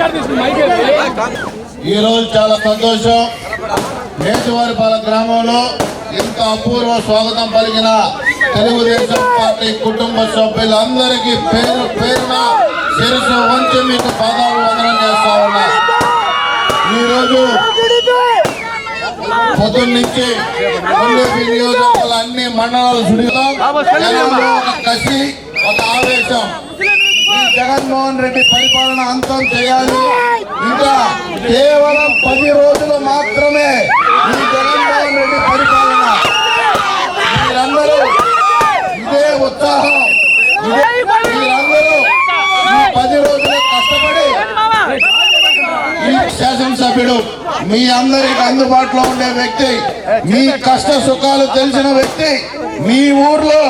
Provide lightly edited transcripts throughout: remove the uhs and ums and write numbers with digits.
ఈ రోజు చాలా సంతోషం. మేటివారిపాలెం గ్రామంలో ఇంత అపూర్వ స్వాగతం పలికిన తెలుగుదేశం పార్టీ కుటుంబ సభ్యులందరికీ పేరు పేరున శిరస్సు వంచి మీకు పాదాలు వందనం చేస్తా ఉన్నా. ఈరోజు పొద్దున్న నుంచి నియోజకవర్గాల అన్ని మండలాలు సుడిలో ఒక కసి, ఒక ఆవేశం. జగన్మోహన్ రెడ్డి పరిపాలన అంతం చేయాలి. ఇంకా కేవలం 10 రోజులు మాత్రమే ఈ జగన్మోహన్ రెడ్డి పరిపాలన. మీరందరూ ఇదే ఉత్సాహం, మీరందరూ ఈ 10 రోజులు కష్టపడి ఈ శాసనసభ్యుడు మీ అందరికి అందుబాటులో ఉండే వ్యక్తి, మీ కష్ట సుఖాలు తెలిసిన వ్యక్తి, మీ ఊర్లో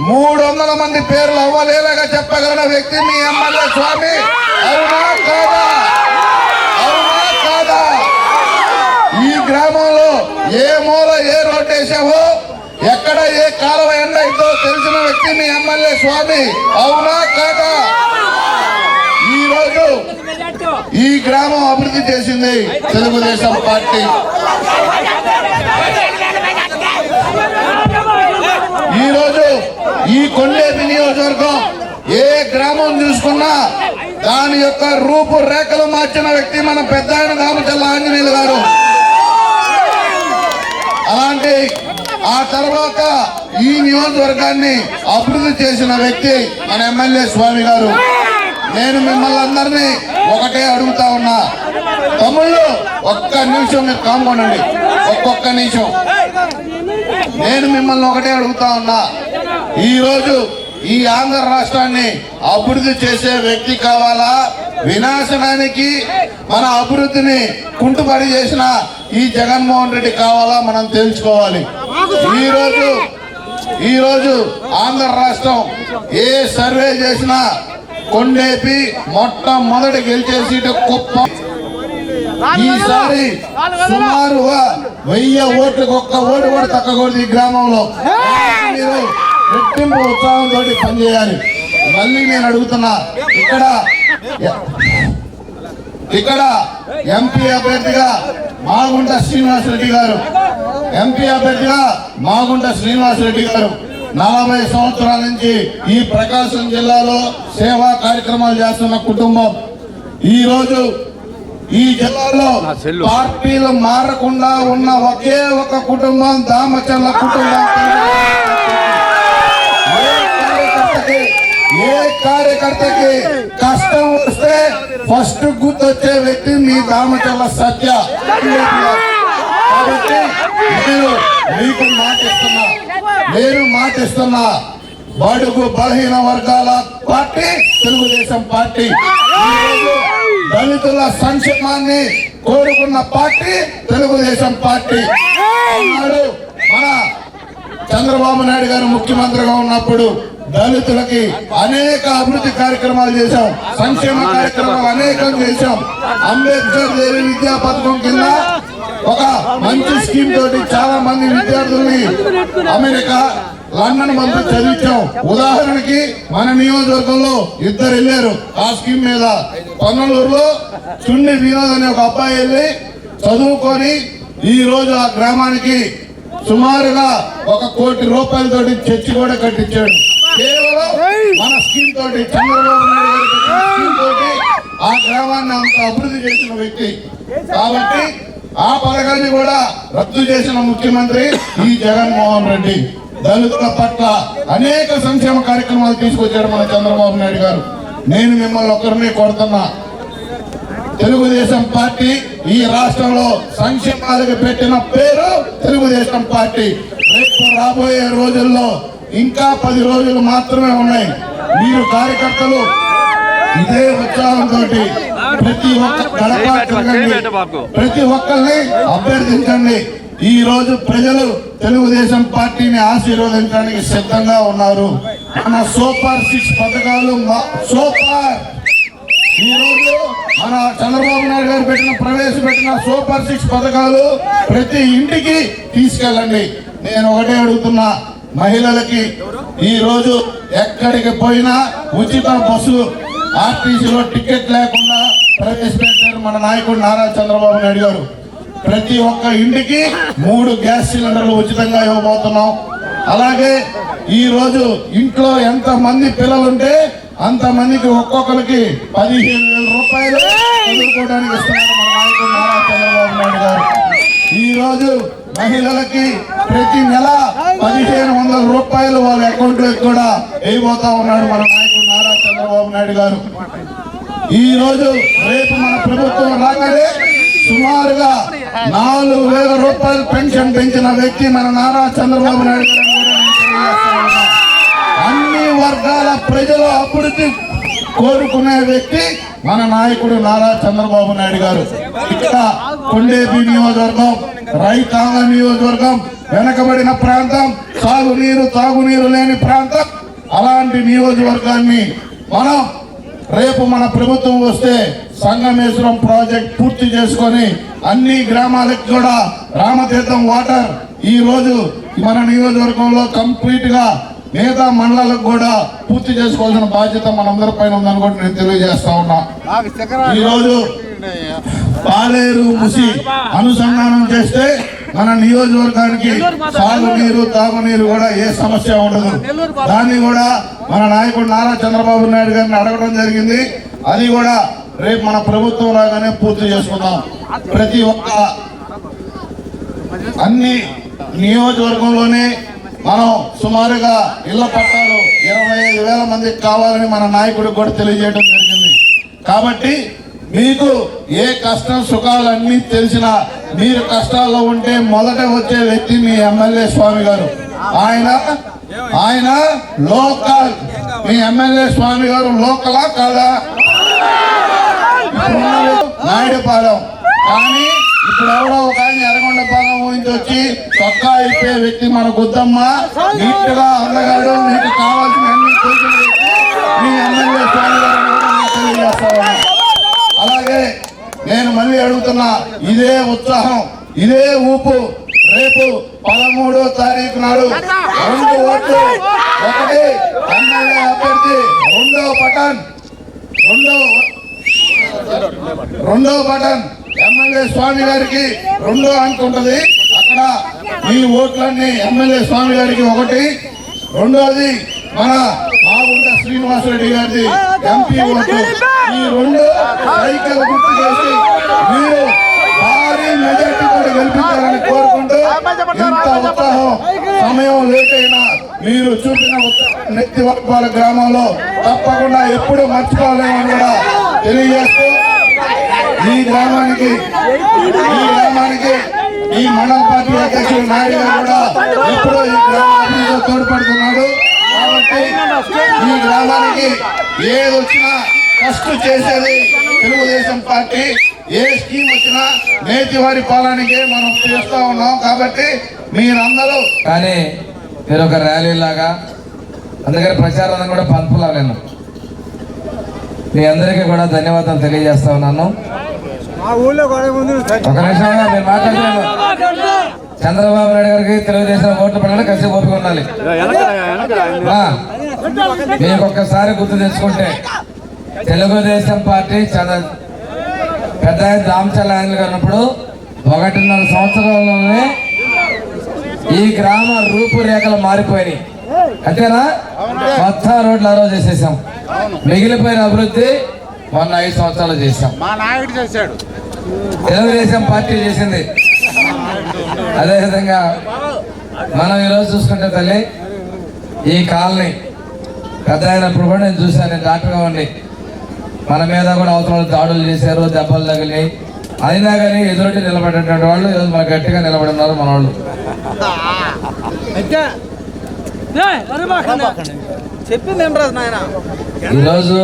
300 మంది పేర్లు అవ్వలేలాగా చెప్పగలిగిన వ్యక్తి మీ ఎమ్మెల్యే స్వామి. అవునా కాదా? అవునా కాదా? ఈ గ్రామంలో ఏ మూల ఏ రోడ్డు వేసావో, ఎక్కడ ఏ కాలువ ఎండ ఇద్దో తెలిసిన వ్యక్తి మీ ఎమ్మెల్యే స్వామి. అవునా కాదా? ఈ రోజు ఈ గ్రామం అభివృద్ధి చేసింది తెలుగుదేశం పార్టీ. ఈ రోజు ఈ కొండేపి నియోజకవర్గం ఏ గ్రామం చూసుకున్నా దాని యొక్క రూపురేఖలు మార్చిన వ్యక్తి మన పెద్ద ఆయన దామచల్ల ఆంజనేయులు గారు. అలాంటి ఆ తర్వాత ఈ నియోజకవర్గాన్ని అభివృద్ధి చేసిన వ్యక్తి మన ఎమ్మెల్యే స్వామి గారు. నేను మిమ్మల్ని అందరినీ ఒకటే అడుగుతా ఉన్నా, తమ్ముళ్ళు ఒక్క నిమిషం మీరు కామ్కోండి, ఒక్కొక్క నిమిషం. నేను మిమ్మల్ని ఒకటే అడుగుతా ఉన్నా, ఈరోజు ఈ ఆంధ్ర రాష్ట్రాన్ని అభివృద్ధి చేసే వ్యక్తి కావాలా, వినాశనానికి మన అభివృద్ధిని కుంటుపడి చేసిన ఈ జగన్మోహన్ రెడ్డి కావాలా మనం తెలుసుకోవాలి. ఈరోజు ఆంధ్ర రాష్ట్రం ఏ సర్వే చేసినా కొండేపి మొట్టమొదటి గెలిచే సీటు కుప్పం. ఈసారి సుమారుగా 1000 ఓట్లకు ఒక్క ఓటు కూడా తగ్గకూడదు ఈ గ్రామంలో. మీరు రెట్టింపు ఉత్సాహంతో పనిచేయాలి. మళ్ళీ నేను అడుగుతున్నా, ఇక్కడ ఎంపీ అభ్యర్థిగా మాగుంట శ్రీనివాసరెడ్డి గారు, ఎంపీ అభ్యర్థిగా మాగుంట శ్రీనివాసరెడ్డి గారు 40 సంవత్సరాల నుంచి ఈ ప్రకాశం జిల్లాలో సేవా కార్యక్రమాలు చేస్తున్న కుటుంబం. ఈ రోజు ఈ జిల్లాలో పార్టీలు మారకుండా ఉన్న ఒకే ఒక కుటుంబం దామచర్ల కుటుంబం. ఏ కార్యకర్తకి కష్టం వస్తే ఫస్ట్ గుర్తొచ్చే వ్యక్తి మీ దామచర్ల సత్య. కాబట్టి మీకు మాటిస్తున్నా, బడుగు బలహీన వర్గాల పార్టీ తెలుగుదేశం పార్టీ. దళితుల సంక్షేమాన్ని కోరుకున్న పార్టీ తెలుగుదేశం పార్టీ. మన చంద్రబాబు నాయుడు గారు ముఖ్యమంత్రిగా ఉన్నప్పుడు దళితులకి అనేక అభివృద్ధి కార్యక్రమాలు చేశాం, సంక్షేమ కార్యక్రమాలు అనేకం చేశాం. అంబేద్కర్ దేవి విద్యా పథకం కింద ఒక మంచి స్కీమ్ తోటి చాలా మంది విద్యార్థుల్ని అమెరికా, లండన్ పంపి చదివించాం. ఉదాహరణకి మన నియోజకవర్గంలో 2 వెళ్ళారు ఆ స్కీమ్ మీద. పొన్నలూరులో చుండి వినోద్ అనే ఒక అబ్బాయి వెళ్ళి చదువుకొని ఈ రోజు ఆ గ్రామానికి సుమారుగా 1 కోటి రూపాయలతోటి చర్చి కూడా కట్టించాడు. కేవలం మన స్కీమ్ తోటి, చంద్రబాబు నాయుడు గారి స్కీమ్ తోటి ఆ గ్రామాన్ని అంత అభివృద్ధి చేసిన వ్యక్తి. కాబట్టి ఆ పథకాన్ని కూడా రద్దు చేసిన ముఖ్యమంత్రి ఈ జగన్మోహన్ రెడ్డి. దళితుల పట్ల అనేక సంక్షేమ కార్యక్రమాలు తీసుకొచ్చారు మన చంద్రబాబు నాయుడు గారు. నేను మిమ్మల్ని ఒక్కరిని కొడుతున్నా, తెలుగుదేశం పార్టీ ఈ రాష్ట్రంలో సంక్షేమాలకు పెట్టిన పేరు తెలుగుదేశం పార్టీ. రేపు రాబోయే రోజుల్లో ఇంకా 10 రోజులు మాత్రమే ఉన్నాయి. మీరు కార్యకర్తలు ఇదే ఉత్సాహంతో ప్రతి ఒక్క గడప తిరగండి, ప్రతి ఒక్కరిని అభ్యర్థించండి. ఈ రోజు ప్రజలు తెలుగుదేశం పార్టీని ఆశీర్వదించడానికి సిద్ధంగా ఉన్నారు. మన సూపర్ 6 పథకాలు సూపర్. ఈ రోజు మన చంద్రబాబు నాయుడు గారు ప్రవేశపెట్టిన సూపర్ 6 పథకాలు ప్రతి ఇంటికి తీసుకెళ్ళండి. నేను ఒకటే అడుగుతున్నా, మహిళలకి ఈ రోజు ఎక్కడికి పోయినా ఉచిత బస్సు, ఆర్టీసీలో టికెట్ లేకుండా ప్రవేశపెట్టారు మన నాయకుడు నారా చంద్రబాబు నాయుడు గారు. ప్రతి ఒక్క ఇంటికి 3 గ్యాస్ సిలిండర్లు ఉచితంగా ఇవ్వబోతున్నాం. అలాగే ఈ రోజు ఇంట్లో ఎంత మంది పిల్లలుంటే అంతమందికి ఒక్కొక్కరికి 15,000 రూపాయలు చదువుకోవడానికి ఇస్తున్నారు మన నాయకుడు నారా చంద్రబాబు నాయుడు గారు. ఈ రోజు మహిళలకి ప్రతి నెల 1,500 రూపాయలు వాళ్ళ అకౌంట్ లో కూడా వేయబోతా ఉన్నాడు మన నాయకుడు నారా చంద్రబాబు నాయుడు గారు. ఈ రోజు రేపు మన ప్రభుత్వం రాగానే సుమారుగా 4,000 రూపాయలు పెన్షన్ పెంచిన వ్యక్తి మన నారా చంద్రబాబు నాయుడు గారు. అన్ని వర్గాల ప్రజలు అభివృద్ధి కోరుకునే వ్యక్తి మన నాయకుడు నారా చంద్రబాబు నాయుడు గారు. ఇక్కడ కొండేపి నియోజకవర్గం రైతాంగ నియోజకవర్గం, వెనకబడిన ప్రాంతం, సాగునీరు తాగునీరు లేని ప్రాంతం. అలాంటి నియోజకవర్గాన్ని మనం రేపు మన ప్రభుత్వం వస్తే సంగమేశ్వరం ప్రాజెక్ట్ పూర్తి చేసుకొని అన్ని గ్రామాలకు కూడా రామతీర్థం వాటర్ ఈ రోజు మన నియోజకవర్గంలో కంప్లీట్ గా మిగతా మండలాలకు కూడా పూర్తి చేసుకోవాల్సిన బాధ్యత మనందరి పైన ఉందని కూడా నేను తెలియజేస్తా ఉన్నా. ఈ రోజు పాలేరు ముసి అనుసంధానం చేస్తే మన నియోజకవర్గానికి సాగునీరు తాగునీరు కూడా ఏ సమస్య ఉండదు. దాన్ని కూడా మన నాయకుడు నారా చంద్రబాబు నాయుడు గారిని అడగడం జరిగింది. అది కూడా రేపు మన ప్రభుత్వం రాగానే పూర్తి చేసుకుందాం. ప్రతి ఒక్క అన్ని నియోజకవర్గంలోనే మనం సుమారుగా ఇళ్ల పట్టాలు 25,000 మందికి కావాలని మన నాయకుడికి కూడా తెలియజేయడం జరిగింది. కాబట్టి మీకు ఏ కష్టం సుఖాలన్నీ తెలిసిన మీరు కష్టాల్లో ఉంటే మొదట వచ్చే వ్యక్తి మీ ఎమ్మెల్యే స్వామి గారు. ఆయన లోకల్. మీ ఎమ్మెల్యే స్వామి గారు లోకలా కాదా? నాయుడుపాలెం. కానీ ఇప్పుడు ఎవరో ఒక ఆయన ఎర్రగొండపాలెం ఊహించి వచ్చి చొక్కా అయిపోయే వ్యక్తి మన గుద్దమ్మ. నీట్ గా అందగాడు. మీకు కావాల్సిన అన్ని మీ ఎమ్మెల్యే స్వామి గారు తెలియజేస్తా ఉన్నా. అలాగే నేను మళ్ళీ అడుగుతున్నా, ఇదే ఉత్సాహం ఇదే ఊపు రేపు 13వ తారీఖు నాడు 2 ఓట్లు, 1 ఎమ్మెల్యే అభ్యర్థి, 2వ బటన్ ఎమ్మెల్యే స్వామి గారికి 2 అంక ఉంటుంది. అక్కడ ఈ ఓట్లన్నీ ఎమ్మెల్యే స్వామి గారికి 1, 2వది మన మాగుంట శ్రీనివాసరెడ్డి గారిది ఎంపీ ఓటు. ఈ 2 సైకిల్ గుర్తు చేసి మీరు భారీ మెజార్టీ కూడా గెలిపించాలని కోరుకుంటూ, ఇంత ఉత్సాహం సమయం లేట్ అయినా మీరు చూపిన నెత్తి వర్గాల గ్రామంలో తప్పకుండా ఎప్పుడు మర్చిపోలేమని కూడా తెలియజేస్తూ, ఈ గ్రామానికి ఈ మండల పార్టీ అధ్యక్షుడు నాయుడు గారు కూడా ఎప్పుడూ ఈ గ్రామానికి తోడ్పడుతున్నాడు. కాబట్టి ఈ గ్రామానికి ఏది వచ్చినా ఫస్ట్ చేసేది తెలుగుదేశం పార్టీ. ఏ స్కీమ్ వచ్చినా నేతివారి పాలనకే మనం చేస్తూ ఉన్నాం. కాబట్టి మీరందరూ కానీ మీరు ఒక ర్యాలీ లాగా అందుకని ప్రచారాన్ని కూడా పంపులా. నేను మీ అందరికీ కూడా ధన్యవాదాలు తెలియజేస్తా ఉన్నాను. ఒక నిమిషం మీరు మాట్లాడుతున్నాను. చంద్రబాబు నాయుడు గారికి తెలుగుదేశం ఓట్లు పడాలి, కలిసి ఓపిక ఉండాలి. మీకు ఒక్కసారి గుర్తు తెచ్చుకుంటే తెలుగుదేశం పార్టీ పెద్ద రామచంద్ర ఆయన గారు ఉన్నప్పుడు 1.5 సంవత్సరాల్లోనే ఈ గ్రామ రూపురేఖలు మారిపోయినాయి. అంతేనా? మొత్తం రోడ్లు ఆ రోజు చేసేసాం. మిగిలిపోయిన అభివృద్ధి మొన్న 5 సంవత్సరాలు చేశాం. మా నాయుడు చేశాడు, తెలుగుదేశం పార్టీ చేసింది. అదేవిధంగా మనం ఈరోజు చూసుకుంటే తల్లి ఈ కాలనీ పెద్ద అయినప్పుడు కూడా నేను చూశాను. నేను డాక్టర్గా ఉండి మన మీద కూడా అవతల దాడులు చేశారు, దెబ్బలు తగిలినాయి. అయినా కానీ ఎదురొట్టి నిలబడేటువంటి వాళ్ళు ఈరోజు మనకు గట్టిగా నిలబడినారు మన వాళ్ళు. ఈరోజు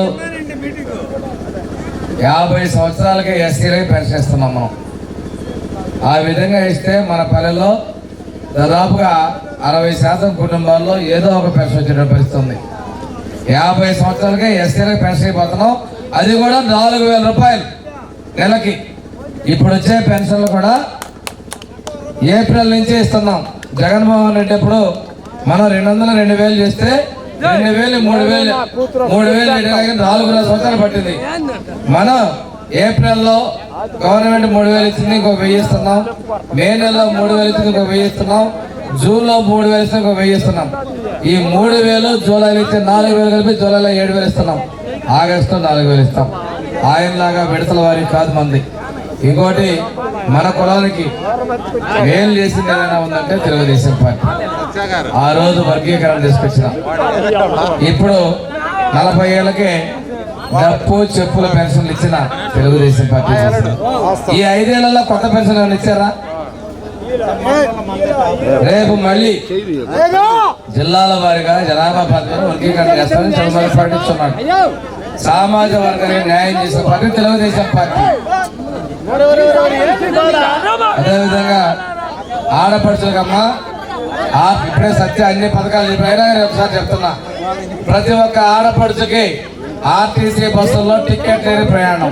50 సంవత్సరాలకే ఎస్సీలకి పెన్షన్ ఇస్తున్నాం మనం. ఆ విధంగా ఇస్తే మన పల్లెల్లో దాదాపుగా 60% కుటుంబాల్లో ఏదో ఒక పెన్షన్ వచ్చే పరిస్థితి ఉంది. 50 సంవత్సరాలకే ఎస్సీలకి పెన్షన్ అయిపోతున్నాం. అది కూడా 4,000 రూపాయలు నెలకి. ఇప్పుడు వచ్చే పెన్షన్లు కూడా ఏప్రిల్ నుంచే ఇస్తున్నాం. జగన్మోహన్ రెడ్డి అప్పుడు మనం 200 2,000 చేస్తే 2,000 3,000 4 సంవత్సరాలు పట్టింది. మనం ఏప్రిల్లో గవర్నమెంట్ 3,000 ఇచ్చింది, ఇంకో 1,000 ఇస్తున్నాం. మే నెలలో 3,000 ఇచ్చింది, ఇంకో 1,000 ఇస్తున్నాం. జూన్లో 3,000 ఇస్తాం, ఇంకో 1,000 ఇస్తున్నాం. ఈ 3,000 జూలైలో ఇచ్చే 4,000 కలిపి జూలైలో 7,000 ఇస్తున్నాం. ఆగస్టులో 4,000 ఇస్తాం. ఆయనలాగా విడతల వారి కాదు మంది. ఇంకోటి, మన కులానికి మేలు చేసింది ఏదైనా ఉందంటే తెలుగుదేశం పార్టీ. ఆ రోజు వర్గీకరణ తీసుకొచ్చినాం. ఇప్పుడు 40 ఏళ్ళకే డప్పు చెప్పుల పెన్షన్లు ఇచ్చిన తెలుగుదేశం పార్టీ. ఈ 5 ఏళ్లలో కొత్త పెన్షన్ ఏమైనా ఇచ్చారా? రేపు మళ్ళీ జిల్లాల వారిగా జనాభా పద్ధతిలో వర్గీకరణ చేస్తామని చంద్రబాబు ప్రకటిస్తున్నాడు. సామాజిక వర్గానికి న్యాయం చేసిన పార్టీ తెలుగుదేశం పార్టీ. అదేవిధంగా ఆడపడుచులకమ్మా ఇప్పుడే సత్య అన్ని పథకాలు చెప్పినా ఒకసారి చెప్తున్నా. ప్రతి ఒక్క ఆడపడుచుకి ఆర్టీసీ బస్సుల్లో టికెట్ లేని ప్రయాణం.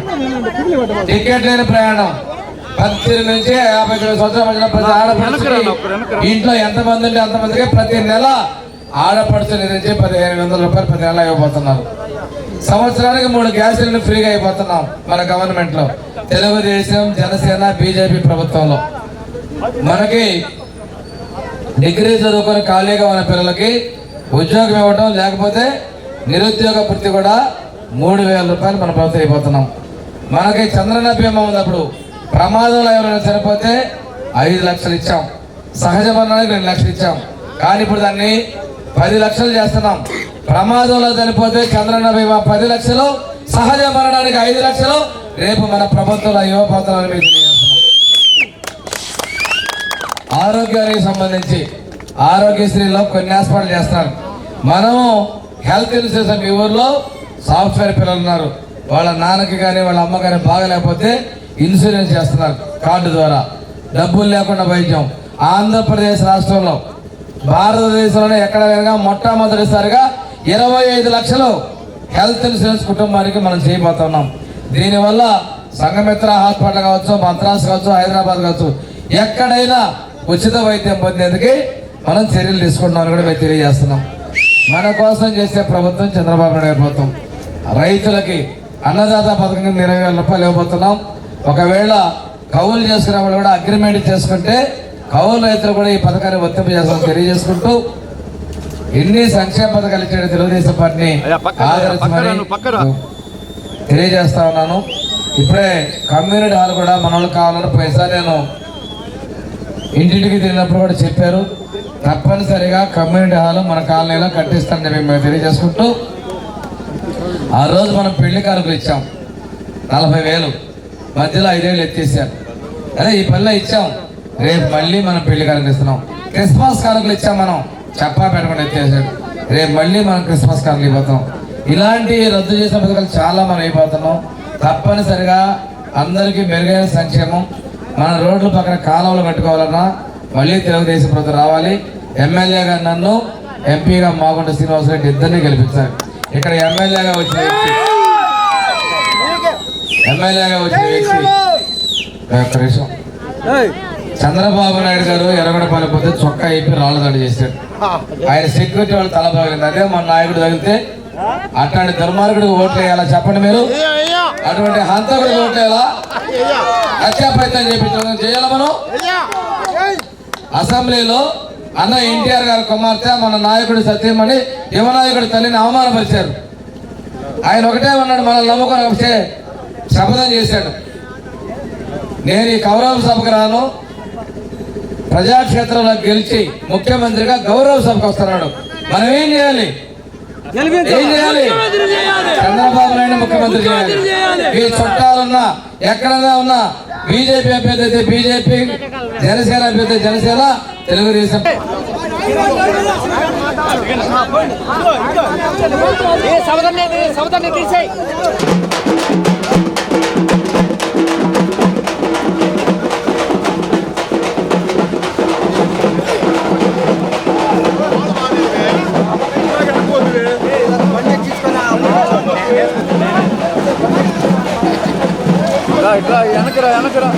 18 నుంచి 50 సంవత్సరాల మధ్య ప్రతి ఆడపడుచుకి ఇంట్లో ఎంతమంది ఉంటే అంతమందికి ప్రతి నెల ఆడపడుచు నుంచి 1,500 రూపాయలు ప్రతి నెల ఇవ్వబోతున్నారు. సంవత్సరానికి 3 గ్యాస్ సిలిండర్ ఫ్రీగా అయిపోతున్నాం మన గవర్నమెంట్ లో. తెలుగుదేశం, జనసేన, బీజేపీ ప్రభుత్వంలో మనకి డిగ్రీ చదువుకొని ఖాళీగా ఉన్న పిల్లలకి ఉద్యోగం ఇవ్వడం, లేకపోతే నిరుద్యోగ వృత్తి కూడా 3,000 రూపాయలు మన ప్రభుత్వం అయిపోతున్నాం. మనకి చంద్రన్న బీమా ఉన్నప్పుడు ప్రమాదంలో ఎవరైనా చనిపోతే 5 లక్షలు ఇచ్చాం, సహజ మరణానికి 2 లక్షలు ఇచ్చాం. కానీ ఇప్పుడు దాన్ని 10 లక్షలు చేస్తున్నాం. ప్రమాదంలో చనిపోతే చంద్రన్న బీమా 10 లక్షలు, సహజ మరణానికి 5 లక్షలు రేపు మన ప్రభుత్వంలో ఇవ్వబోతున్నామని మీకు తెలియజేస్తున్నాం. ఆరోగ్యానికి సంబంధించి ఆరోగ్యశ్రీలో కొన్ని హాస్పిటల్ చేస్తున్నారు. మనము హెల్త్ ఇన్సూరెన్స్, మీ ఊర్లో సాఫ్ట్వేర్ పిల్లలు ఉన్నారు, వాళ్ళ నాన్నకి కానీ వాళ్ళ అమ్మ కానీ బాగలేకపోతే ఇన్సూరెన్స్ చేస్తున్నారు కార్డు ద్వారా. డబ్బులు లేకుండా వైద్యం. ఆంధ్రప్రదేశ్ రాష్ట్రంలో భారతదేశంలోనే ఎక్కడ లేక మొట్టమొదటిసారిగా 25 లక్షలు హెల్త్ ఇన్సూరెన్స్ కుటుంబానికి మనం చేయబోతున్నాం. దీనివల్ల సంఘమిత్ర హాస్పిటల్ కావచ్చు, మద్రాసు కావచ్చు, హైదరాబాద్ కావచ్చు, ఎక్కడైనా ఉచిత వైద్యం పొందేందుకు మనం చర్యలు తీసుకుంటున్నామని కూడా మేము తెలియజేస్తున్నాం. మన కోసం చేసే ప్రభుత్వం చంద్రబాబు నాయుడు ప్రభుత్వం. రైతులకి అన్నదాత పథకం 20,000 రూపాయలు ఇవ్వబోతున్నాం. ఒకవేళ కౌలు చేసుకునే వాళ్ళు కూడా అగ్రిమెంట్ చేసుకుంటే కౌలు రైతులు కూడా ఈ పథకాన్ని వర్తింపజేస్తామని తెలియజేసుకుంటూ, ఎన్ని సంక్షేమ పథకాలు ఇచ్చాడు తెలుగుదేశం పార్టీని ఆదరించమని తెలియజేస్తా ఉన్నాను. ఇప్పుడే కమ్యూనిటీ హాల్ కూడా మన వాళ్ళు కావాలని పైసా నేను ఇంటింటికి తిరిగినప్పుడు కూడా చెప్పారు. తప్పనిసరిగా కమ్యూనిటీ హాల్ మన కాలనీలో కట్టిస్తానని మేము తెలియజేసుకుంటూ, ఆ రోజు మనం పెళ్లి కానుకలు ఇచ్చాం 40,000, మధ్యలో 5,000 ఎత్తేసారు. అదే ఈ పనిలో ఇచ్చాం, రేపు మళ్ళీ మనం పెళ్లి కానుకలు ఇస్తున్నాం. క్రిస్మస్ కానుకలు ఇచ్చాం, మనం చెప్పా పెట్టకుండా ఎత్తేసాడు. రేపు మళ్ళీ మనం క్రిస్మస్ కానుకలు ఇవ్వతాం. ఇలాంటి రద్దు చేసిన పథకాలు చాలా మనం అయిపోతున్నాం. తప్పనిసరిగా అందరికీ మెరుగైన సంక్షేమం. మన రోడ్ల పక్కన కాలువలు కట్టుకోవాలన్నా మళ్ళీ తెలుగుదేశం ప్రభుత్వం రావాలి. ఎమ్మెల్యేగా నన్ను, ఎంపీగా మాగుంట శ్రీనివాసరెడ్డి ఇద్దరిని గెలిపించారు. ఇక్కడ ఎమ్మెల్యేగా వచ్చిన వ్యక్తి ఒక్క నిమిషం, చంద్రబాబు నాయుడు గారు ఎర్రగొండపల్లి పోతే చొక్కా అయిపోయి రాళ్ళు దాడి చేశాడు. ఆయన సెక్యూరిటీ వాళ్ళు తల పగిలింది. అదే మన నాయకుడు తగిలితే అట్లాంటి దుర్మార్గుడికి ఓట్లు వేయాలా చెప్పండి మీరు? అటువంటి హంతకుడికి ఓట్లు వేయాలా? హత్యా ప్రయత్నం చేయాలా మనం? అసెంబ్లీలో అన్న ఎన్టీఆర్ గారి కుమార్తె మన నాయకుడి సత్యమని యువనాయకుడి తల్లిని అవమానపరిచారు. ఆయన ఒకటే ఉన్నాడు, మనల్ని నమ్ముకొని శపథం చేశాడు, నేను ఈ గౌరవ సభకు రాను, ప్రజాక్షేత్రంలో గెలిచి ముఖ్యమంత్రిగా గౌరవ సభకు వస్తున్నాడు. మనం ఏం చేయాలి? చంద్రబాబు నాయుడు ముఖ్యమంత్రి చేయాలి. ఈ చుట్టాలున్నా ఎక్కడైనా ఉన్నా బీజేపీ అభ్యర్థి అయితే బీజేపీ, జనసేన అభ్యర్థి జనసేన, తెలుగుదేశం. వెనకరా